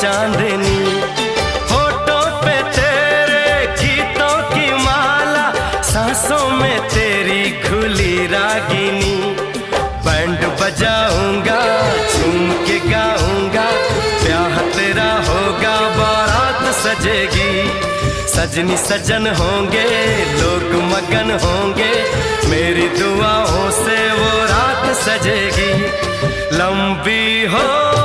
चांदनी, होठों पे तेरे गीतों की माला, सांसों में तेरी खुली रागिनी। बैंड बजाऊंगा, झूम के गाऊंगा, ब्याह तेरा होगा, बारात सजेगी। सजनी सजन होंगे, लोग मगन होंगे, मेरी दुआओं से वो रात सजेगी। लंबी हो